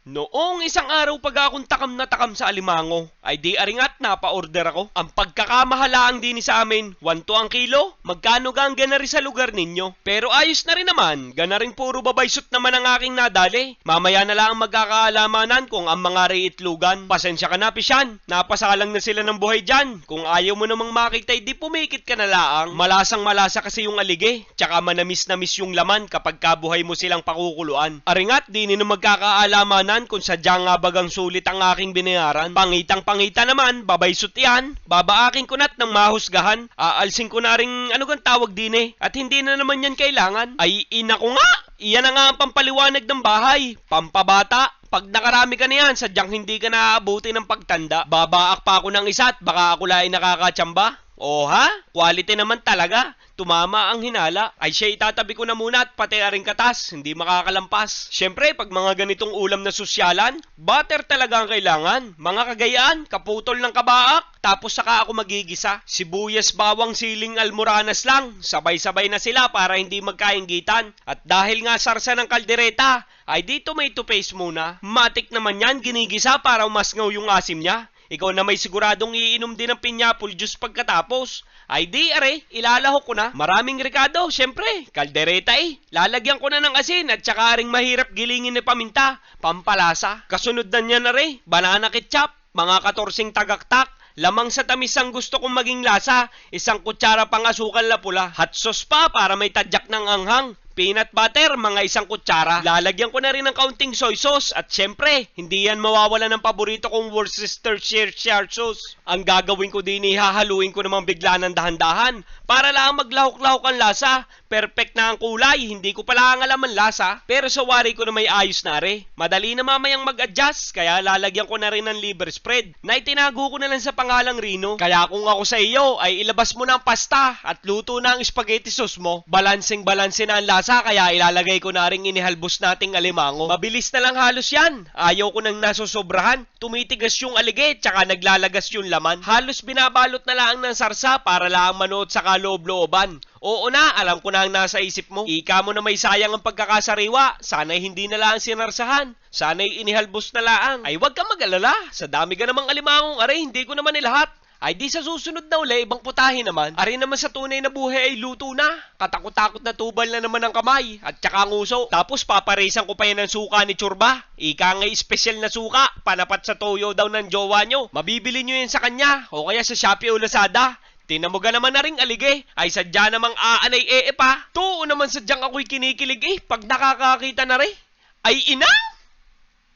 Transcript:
Noong isang araw pag akong takam na takam sa alimango, ay di aringat napa-order ako. Ang pagkakamahalaang din sa amin, 1 to ang kilo, magkano gang ganari sa lugar ninyo. Pero ayos na rin naman, ganaring puro babaysot naman ang aking nadali. Mamaya na lang magkakaalamanan kung ang mga reitlugan. Pasensya ka na pisyan, napasalang na sila ng buhay dyan. Kung ayaw mo namang makita, di pumikit ka na laang. Malasang malasa kasi yung alige, tsaka manamis-namis yung laman kapag kabuhay mo silang pakukuluan. Aringat, di nino magkakaalamanan kung sadya nga bagang sulit ang aking binayaran. Pangitang-pangita naman, babaysot yan. Babaaking kunat ng mahusgahan. Aalsing ko na rin ano gang tawag din eh. At hindi na naman yan kailangan. Ay ina ko nga! Iyan na nga ang pampaliwanag ng bahay. Pampabata. Pag nakarami ka na yan, sadyang hindi ka naaabuti ng pagtanda. Babaak pa ako ng isa at baka ako lang nakakatsamba. O ha? Quality naman talaga. Tumama ang hinala. Ay siya itatabi ko na muna at pati na rin katas. Hindi makakalampas. Siyempre, pag mga ganitong ulam na sosyalan, butter talaga ang kailangan. Mga kagayaan, kaputol ng kabaak. Tapos saka ako magigisa. Sibuyas, bawang, siling, almoranas lang. Sabay-sabay na sila para hindi magkainggitan. At dahil nga sarsa ng kaldereta, ay di tomato paste muna. Matik naman yan, ginigisa para umasngaw yung asim niya. Ikaw na may siguradong iinom din ng pineapple juice pagkatapos. Ay di are, ilalahok ko na. Maraming rekado, syempre. Kaldereta eh. Lalagyan ko na ng asin at saka ring mahirap gilingin na paminta. Pampalasa. Kasunod na niya na rin. Banana ketchup. Mga 14 tagaktak. Lamang sa tamis ang gusto kong maging lasa. 1 kutsara pang asukal na pula. Hot sauce pa para may tadyak ng anghang. Peanut butter, mga 1 kutsara. Lalagyan ko na rin ng kaunting soy sauce. At syempre, hindi yan mawawala ng paborito kong Worcestershire sauce. Ang gagawin ko din, hahaluin ko namang bigla ng dahan-dahan. Para lang maglahok-lahok ang lasa. Perfect na ang kulay, hindi ko pala ang alam ang lasa. Pero sa wari ko na may ayos na re. Madali na mamayang mag-adjust, kaya lalagyan ko na rin ng liver spread. Na itinago ko na lang sa pangalang Rino. Kaya kung ako sa iyo, ay ilabas mo na ang pasta at luto na ang spaghetti sauce mo. Balansing-balansin na ang lasa, kaya ilalagay ko na rin inihalbos nating alimango. Mabilis na lang halos yan. Ayaw ko nang nasosobrahan. Tumitigas yung alige, tsaka naglalagas yung laman. Halos binabalot na lang ng sarsa para lang manood sa kaloob-looban. Oo na, alam ko na ang nasa isip mo. Ika mo na may sayang ang pagkakasariwa. Sana'y hindi na lang sinarsahan. Sana'y inihalbos na lang. Ay wag kang mag-alala. Sa dami ka namang alimangong aray, hindi ko naman nilahat. Ay di sa susunod na uli, ibang putahe naman. Ari naman sa tunay na buhay ay luto na. Katakot-takot na tubal na naman ang kamay. At tsaka nguso. Tapos paparisan ko pa yan ng suka ni Churba. Ika nga special na suka. Panapat sa toyo daw ng jowa nyo. Mabibili nyo yan sa kanya. O kaya sa Shopee o Lazada. Tinamuga naman na ring alige. Ay sadya namang aanay pa. Tuo naman sadyang ako'y kinikilig pag nakakakita na rin. Ay ina!